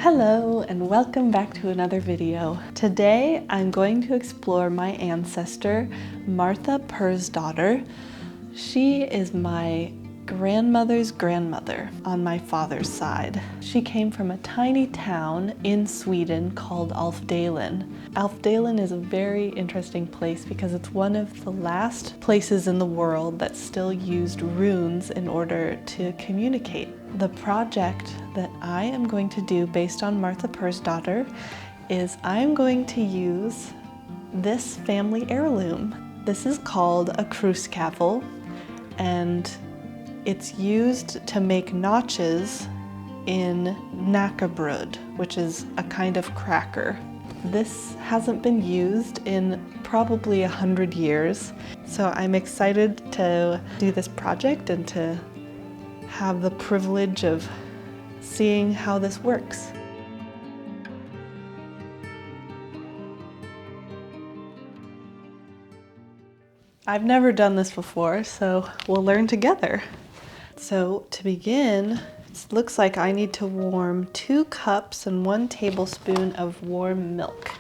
Hello and welcome back to another video. Today I'm going to explore my ancestor, Martha Persdotter. She is my grandmother's grandmother on my father's side. She came from a tiny town in Sweden called Alfdalen. Alfdalen is a very interesting place because it's one of the last places in the world that still used runes in order to communicate. The project that I am going to do based on Martha Persdotter is I'm going to use this family heirloom. This is called a Kruskavel, and it's used to make notches in Knäckebröd, which is a kind of cracker. This hasn't been used in probably 100 years, so I'm excited to do this project and to have the privilege of seeing how this works. I've never done this before, so we'll learn together. So to begin, it looks like I need to warm 2 cups and 1 tablespoon of warm milk.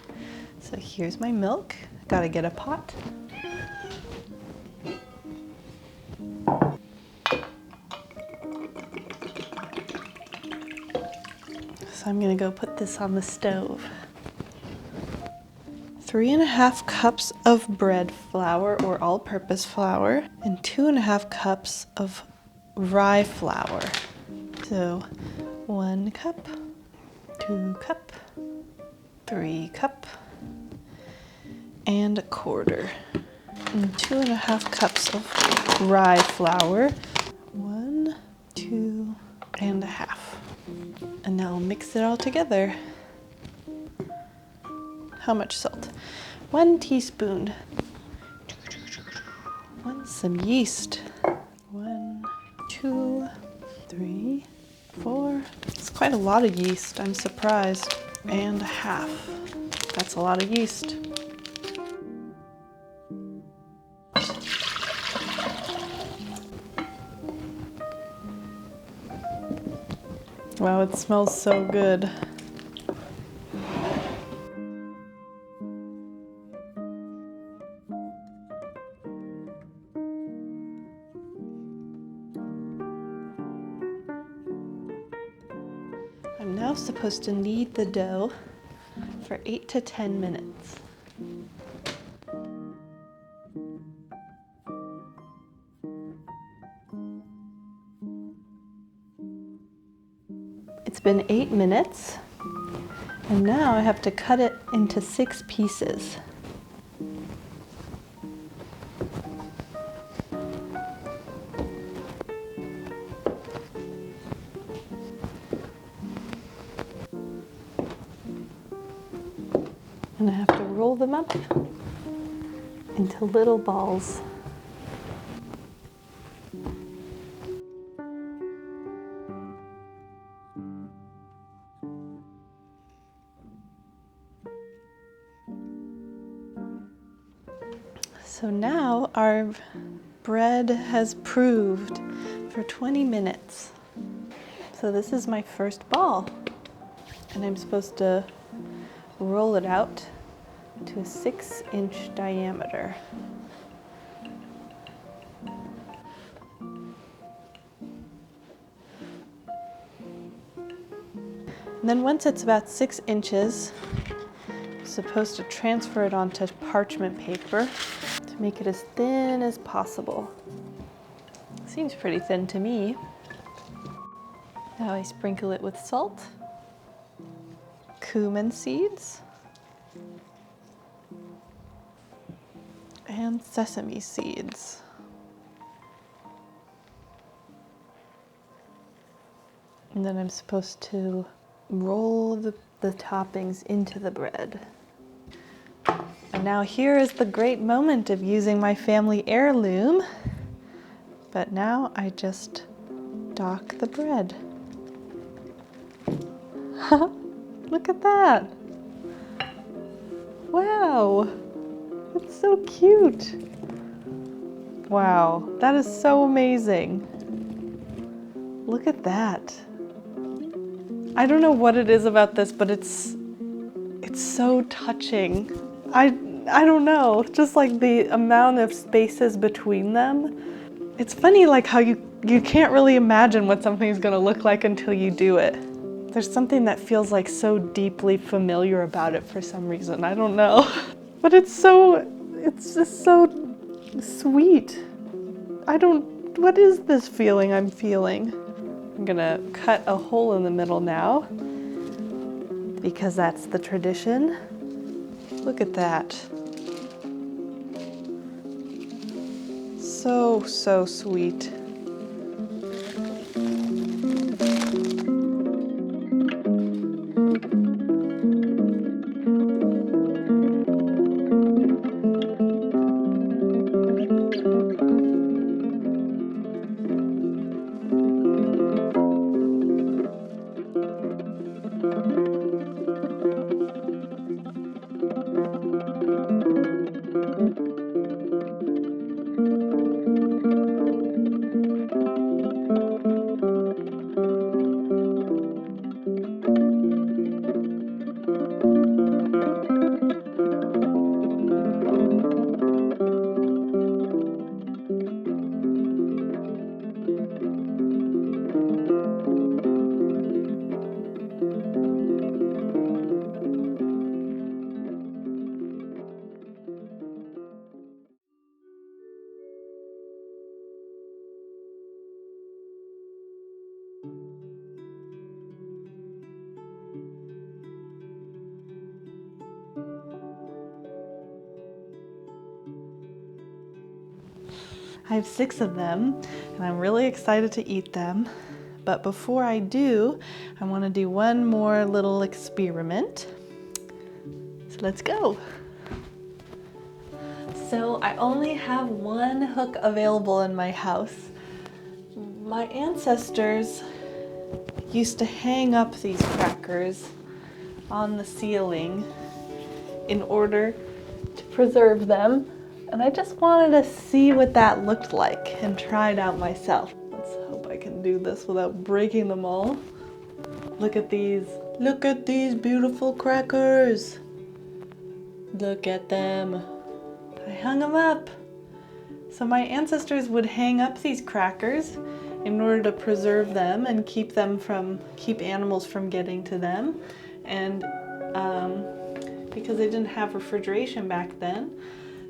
So here's my milk. Gotta get a pot. So I'm gonna go put this on the stove. 3½ cups of bread flour or all-purpose flour and 2½ cups of rye flour. So 1 cup, 2 cup, 3 cup, and 1/4. And 2½ cups of rye flour. 1, 2, and 1/2. And now I'll mix it all together. How much salt? 1 teaspoon. Some yeast. 1, 2, 3, 4. It's quite a lot of yeast, I'm surprised. And 1/2. That's a lot of yeast. Wow, it smells so good. I'm now supposed to knead the dough for 8 to 10 minutes. It's been 8 minutes, and now I have to cut it into 6 pieces. And I have to roll them up into little balls. So now our bread has proved for 20 minutes. So this is my first ball, and I'm supposed to roll it out to a 6-inch diameter. And then once it's about 6 inches, I'm supposed to transfer it onto parchment paper to make it as thin as possible. Seems pretty thin to me. Now I sprinkle it with salt, cumin seeds, and sesame seeds. And then I'm supposed to roll the toppings into the bread. And now here is the great moment of using my family heirloom. But now I just dock the bread. Look at that. Wow. That's so cute. Wow, that is so amazing. Look at that. I don't know what it is about this, but it's so touching. I don't know, just like the amount of spaces between them. It's funny like how you can't really imagine what something's gonna look like until you do it. There's something that feels like so deeply familiar about it for some reason. I don't know. But it's just so sweet. What is this feeling I'm feeling? I'm gonna cut a hole in the middle now because that's the tradition. Look at that. So, so sweet. I have 6 of them, and I'm really excited to eat them. But before I do, I want to do one more little experiment. So let's go. So I only have one hook available in my house. My ancestors used to hang up these crackers on the ceiling in order to preserve them. And I just wanted to see what that looked like and try it out myself. Let's hope I can do this without breaking them all. Look at these. Look at these beautiful crackers. Look at them. I hung them up. So my ancestors would hang up these crackers in order to preserve them and keep animals from getting to them. And because they didn't have refrigeration back then,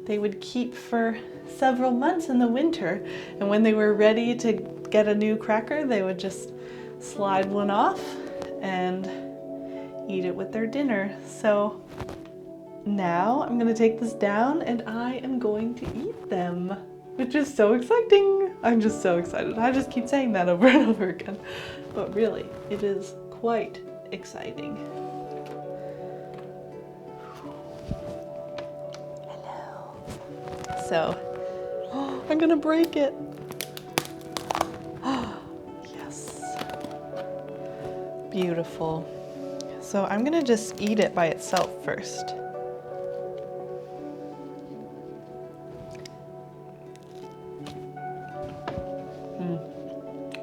they would keep for several months in the winter. And when they were ready to get a new cracker, they would just slide one off and eat it with their dinner. So now I'm gonna take this down and I am going to eat them, which is so exciting. I'm just so excited. I just keep saying that over and over again. But really, it is quite exciting. So, I'm gonna break it. Yes. Beautiful. So I'm gonna just eat it by itself first.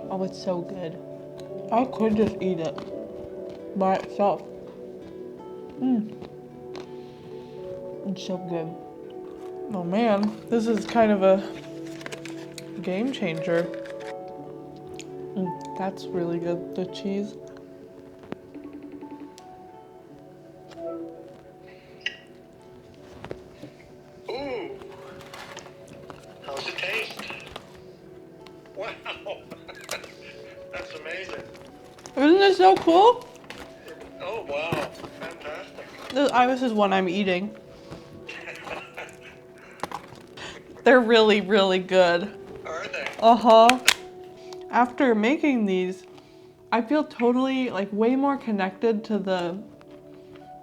Oh, it's so good. I could just eat it by itself. It's so good. Oh man, this is kind of a game changer. That's really good, the cheese. Ooh, how's it taste? Wow, that's amazing. Isn't this so cool? Oh wow, fantastic. This is one I'm eating. They're really, really good. Are they? Uh-huh. After making these, I feel totally, like, way more connected to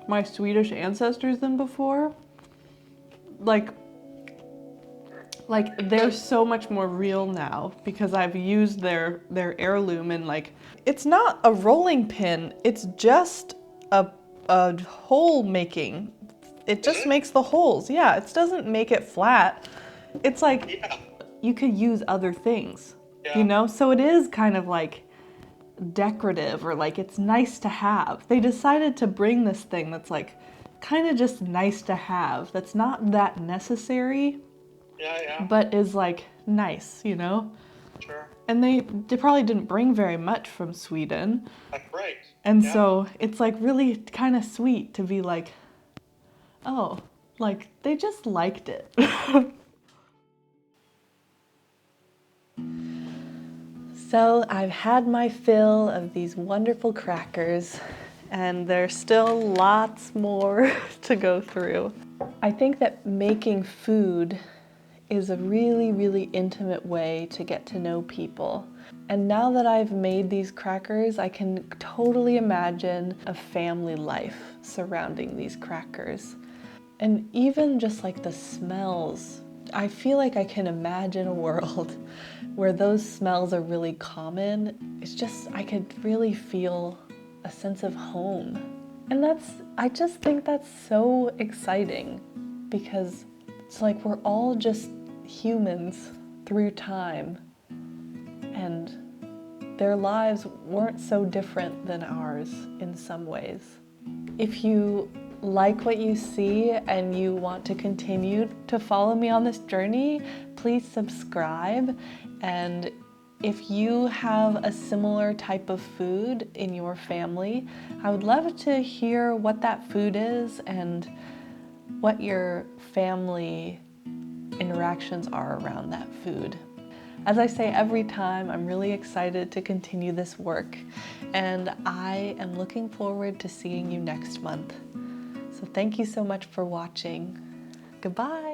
my Swedish ancestors than before. Like they're so much more real now because I've used their heirloom, and like, it's not a rolling pin, it's just a hole making. It just makes the holes. Yeah, it doesn't make it flat. It's like, you could use other things, you know? So it is kind of like decorative or like it's nice to have. They decided to bring this thing that's like kind of just nice to have, that's not that necessary, Yeah. but is like nice, you know? Sure. And they probably didn't bring very much from Sweden. Right. And Yeah. so it's like really kind of sweet to be like, oh, like they just liked it. So I've had my fill of these wonderful crackers, and there's still lots more to go through. I think that making food is a really, really intimate way to get to know people. And now that I've made these crackers, I can totally imagine a family life surrounding these crackers. And even just like the smells, I feel like I can imagine a world where those smells are really common. It's just, I could really feel a sense of home. And I just think that's so exciting, because it's like we're all just humans through time, and their lives weren't so different than ours in some ways. If you like what you see and you want to continue to follow me on this journey, please subscribe. And if you have a similar type of food in your family, I would love to hear what that food is and what your family interactions are around that food. As I say every time, I'm really excited to continue this work, and I am looking forward to seeing you next month. So thank you so much for watching. Goodbye.